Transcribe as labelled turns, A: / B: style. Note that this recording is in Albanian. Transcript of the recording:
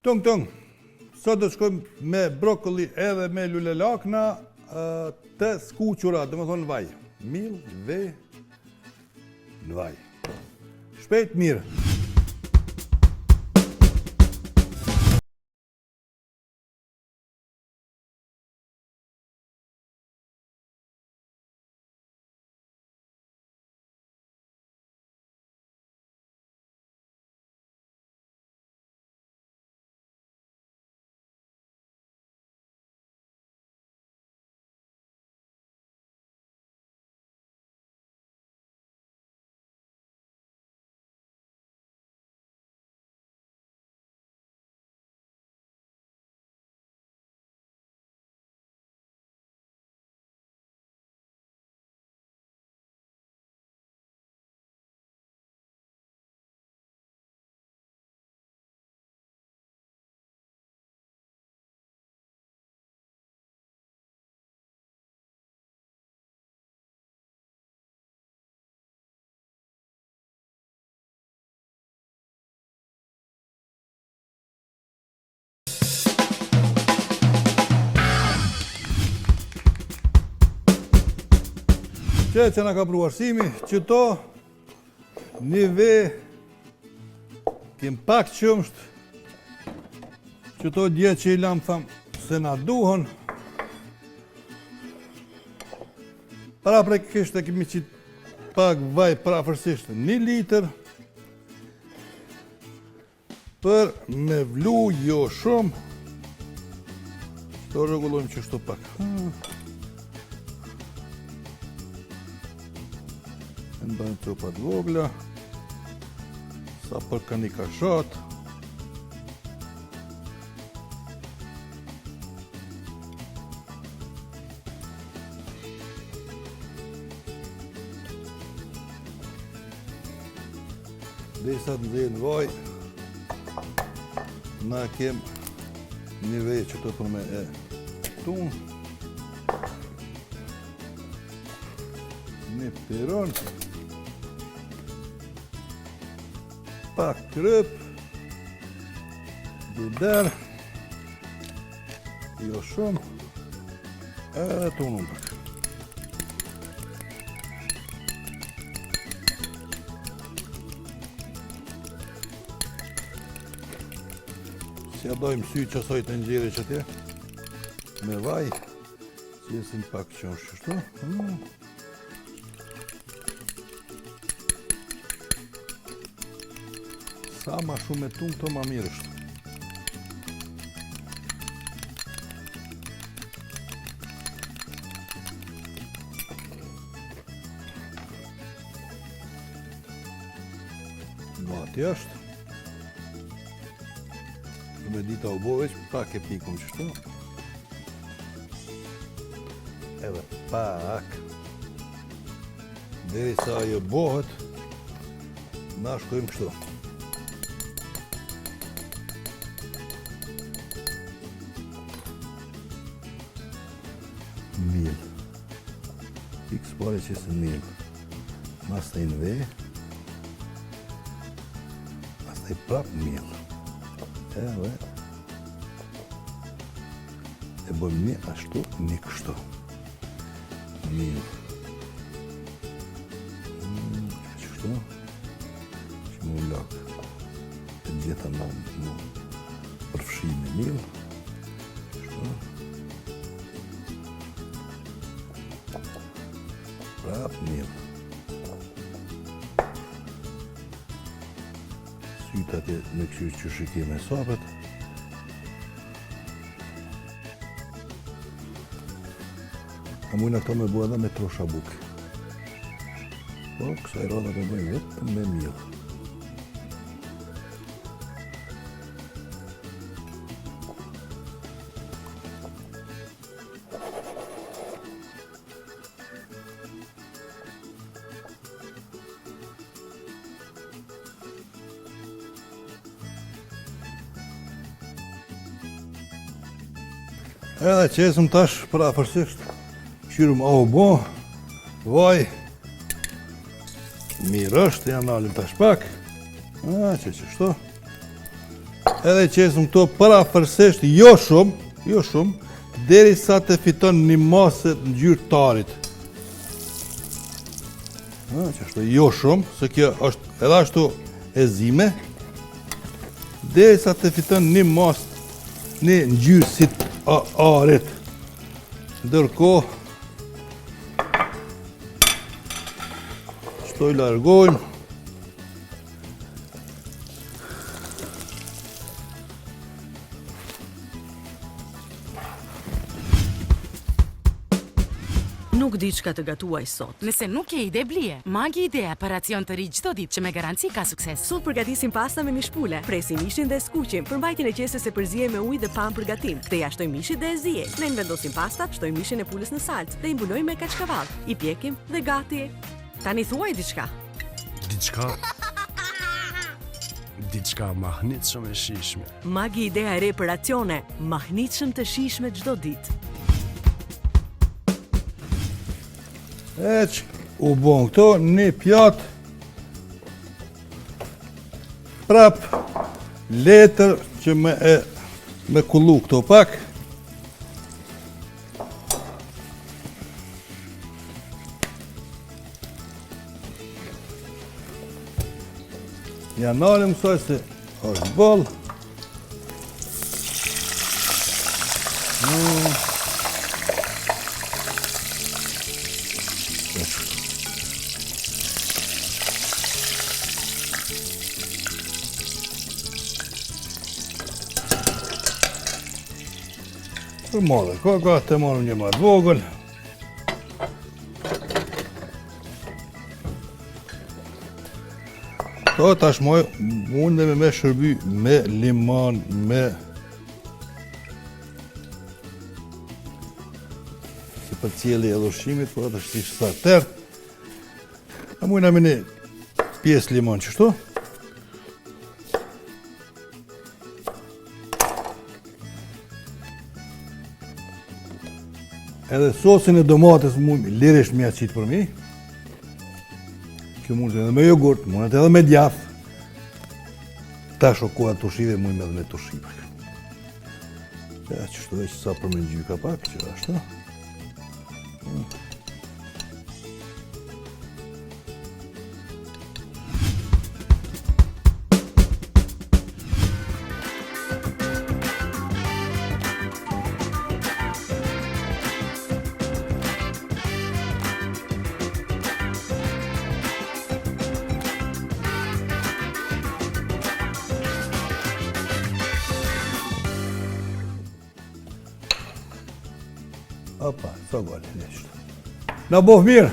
A: Tung. Sot do të shkojmë me brokoli edhe me lule lakna të skuqura, do të thonë vaj. Mill, ve, në vaj. Shpejt mirë. Që nga ka pruarsimi, që to një ve kem pak qëmsht, që to dje që i lam thamë se na duhon. Para prekisht e kemi qitë pak vaj prafërsisht 1 litër, për me vlu jo shumë, to rregullojmë që shto pak. Në bëjmë copat vogla, sa për ka një kashat. Dhe sa të nxenë vaj, na kem një vej që të për me e tunë. Një peron. Pak kryp, biber, jo shumë, edhe të unë pak. Si ja dojmë sy që soj të ngjiri që tje, me vaj, që jesin pak qënë shështu. Sa ma shumë e tunë këto ma mirë është. Gati është. Me dita u boveq, pak e pikun qështu. Edhe pak. Deri sa ajo bohet, na shkojmë kështu. Mill. Fiks pare që se mill. Mas të i në ve. Mas të i prap mill. Edhe. E bëjmë një ashtu, një kështu. Mill. Qështu. Që mu lakë. E gjitha mu përfshi me mill. Qështu. Prap mill. Sytë atje në kështu që shike me sapet. A mujna këto me bua edhe me trosha buke. Po, kësaj rada me bëjmë vetëm me mill. Edhe që esëm tash prafërsisht, qyrëm au bo, vaj, mirë është, janë nalim tash pak, që qështu. Edhe qesëm këto parafërsisht, jo shumë, deri sa të fiton një masë në ngjyrë tarit. Që ashtu jo shumë, se kjo është edhe ashtu e zime, deri sa të fiton një masë, një ngjyrë si arit. Ndërkohë, i largojmë.
B: Nuk di çka të gatuaj sot.
C: Nëse nuk ke ide blije, Magi Idea për racion të ri çdo ditë që me garanci ka sukses.
B: Sot përgatisim pasta me mishpule, presim mishin dhe skuqim. Për mbajtjen e qesës e përziej me ujë dhe pam përgatim. Kthej jashtoj mishit dhe e ziej. Ne vendosim pastat, shtoj mishin e pulës në salcë dhe i mbulojmë me kaçkavall. I pjekim dhe gati. Tani thuaj diçka.
D: Diçka mahnitshëm e shijshme.
B: Magi Idea e re për racione, mahnitshëm të shijshme çdo ditë.
A: Eq, u bon këto, një pjatë, prap, letër që me kullu këto pak. Ja nalim kësaj se është bëllë. Për madhe, ka të marrëm një madhe vogël. Këto tashmoj mundemi me shërby me limon, me si për cjeli edhe ushqimit, por atë është ishtë sa tërë. A mujna me një pjesë limon qështu. Edhe sosin e domates lirisht mi aqit për mi. Kjo mund të edhe me jogurt, mund të edhe me djath. Ta shokuar të ushive, mund edhe me të ushive. Ja, qështu veç sa për me ngjyka pak, që ashtu. Opa, sa gale, neshtë. Na bof mirë.